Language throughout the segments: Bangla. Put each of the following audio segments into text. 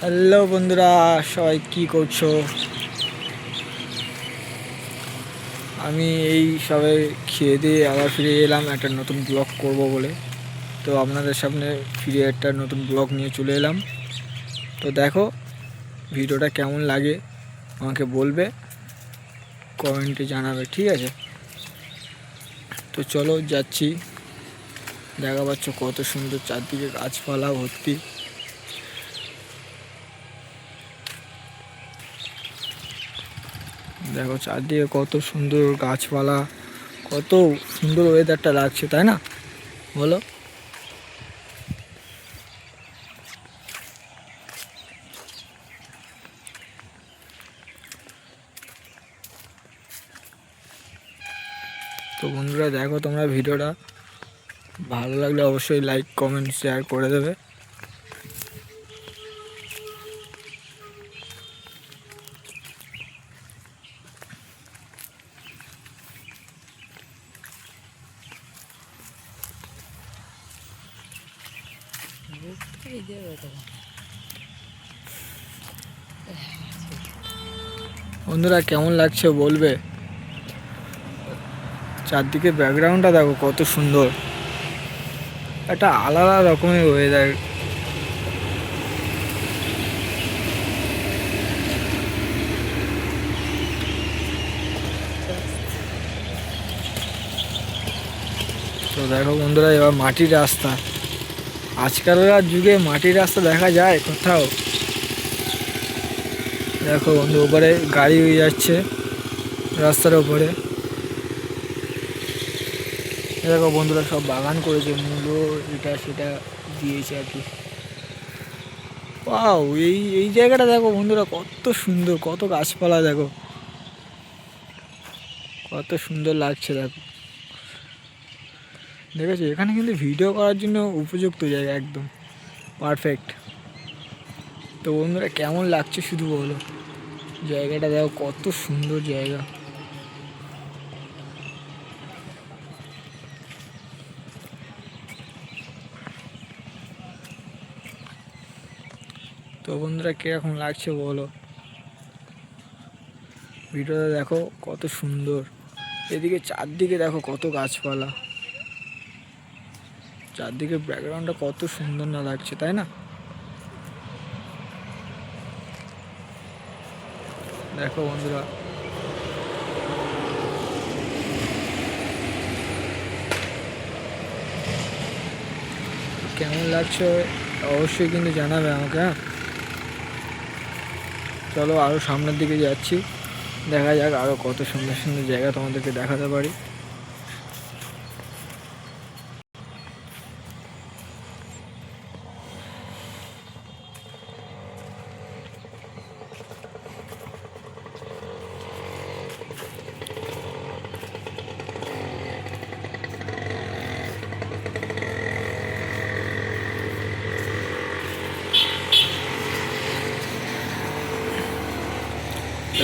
হ্যালো বন্ধুরা, সবাই কি করছো? আমি এই সবে খেয়ে দিয়ে আবার ফিরে এলাম একটা নতুন ব্লগ করব বলে। তো আপনাদের সামনে ফিরে একটা নতুন ব্লগ নিয়ে চলে এলাম। তো দেখো ভিডিওটা কেমন লাগে আমাকে বলবে, কমেন্টে জানাবে, ঠিক আছে? তো চলো যাচ্ছি। দেখা পাচ্ছ কত সুন্দর চারদিকে গাছপালা ভর্তি। দেখো চারদিকে কত সুন্দর গাছপালা, কত সুন্দর ওয়েদারটা লাগছে, তাই না বলো? তো বন্ধুরা দেখো, তোমরা ভিডিওটা ভালো লাগলে অবশ্যই লাইক কমেন্ট শেয়ার করে দেবে। বন্ধুরা কেমন লাগছে বলবে। চারদিকে ব্যাকগ্রাউন্ডটা দেখো কত সুন্দর, একটা আলাদা রকমের ওয়েদার। তো দেখো বন্ধুরা, এবার মাটির রাস্তা, আজকালকার যুগে মাটির রাস্তা দেখা যায় কোথাও? দেখো বন্ধু, ওপরে গাড়ি হয়ে যাচ্ছে রাস্তার ওপরে। দেখো বন্ধুরা, সব বাগান করেছে, মূলো এটা সেটা দিয়েছে আর কি। ওয়াও, এই এই জায়গাটা দেখো বন্ধুরা কত সুন্দর, কত গাছপালা দেখো, কত সুন্দর লাগছে দেখো। দেখেছো, এখানে কিন্তু ভিডিও করার জন্য উপযুক্ত জায়গা, একদম পারফেক্ট। তো বন্ধুরা কেমন লাগছে শুধু বলো, জায়গাটা দেখো কত সুন্দর জায়গা। তো বন্ধুরা কীরকম লাগছে বলো, ভিডিওটা দেখো কত সুন্দর। এদিকে চারদিকে দেখো কত গাছপালা, চারদিকে ব্যাকগ্রাউন্ডটা কত সুন্দর না লাগছে, তাই না? দেখো বন্ধুরা, কেমন লাগছে অবশ্যই কিন্তু জানাবে আমাকে, হ্যাঁ? চলো আরও সামনের দিকে যাচ্ছি, দেখা যাক আরও কত সুন্দর সুন্দর জায়গা তোমাদেরকে দেখাতে পারি।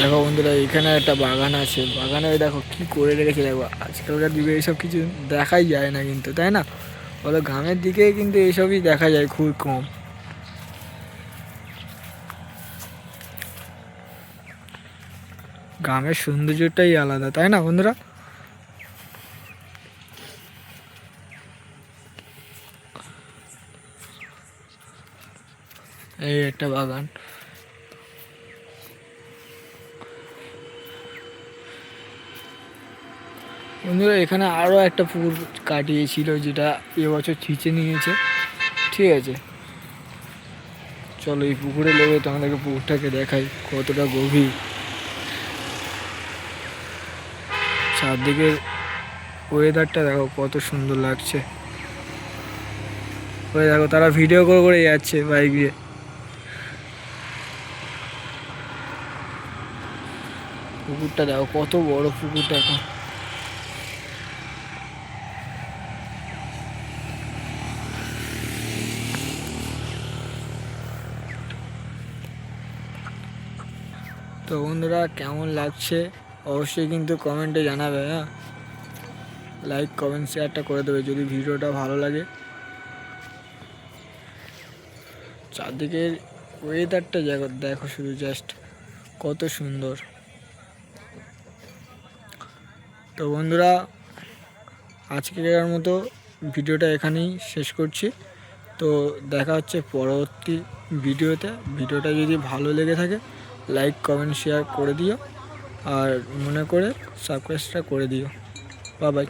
দেখো বন্ধুরা, এখানে একটা বাগান আছে, বাগানে দেখো কি করে রেখেছে দেখো। আজকালকার যুগে এইসব কিছু দেখাই যায় না কিন্তু, তাই না বলো? গ্রামের দিকে কিন্তু এইসবই দেখা যায় খুব কম। গ্রামের সৌন্দর্যটাই আলাদা, তাই না বন্ধুরা? এই একটা বাগান। বন্ধুরা এখানে আরও একটা পুকুর কাটিয়েছিল, যেটা এবছর ছিঁচে নিয়েছে, ঠিক আছে? চলো এই পুকুরে নেবে, তোমাদেরকে পুকুরটাকে দেখাই কতটা গভীর। চারদিকে ওয়েদারটা দেখো কত সুন্দর লাগছে। ওই দেখো, তারা ভিডিও করে করে যাচ্ছে বাইক দিয়ে। পুকুরটা দেখো কত বড় পুকুরটা এখন। তো বন্ধুরা কেমন লাগছে অবশ্যই কিন্তু কমেন্টে জানাবে, হ্যাঁ? লাইক কমেন্ট শেয়ারটা করে দেবে যদি ভিডিওটা ভালো লাগে। চারদিকের ওয়েদারটা দেখো শুধু জাস্ট কত সুন্দর। তো বন্ধুরা, আজকের মতো ভিডিওটা এখানেই শেষ করছি। তো দেখা হচ্ছে পরবর্তী ভিডিওতে। ভিডিওটা যদি ভালো লেগে থাকে লাইক কমেন্ট শেয়ার করে দিও, আর মনে করে সাবস্ক্রাইবটা করে দিও। Bye bye.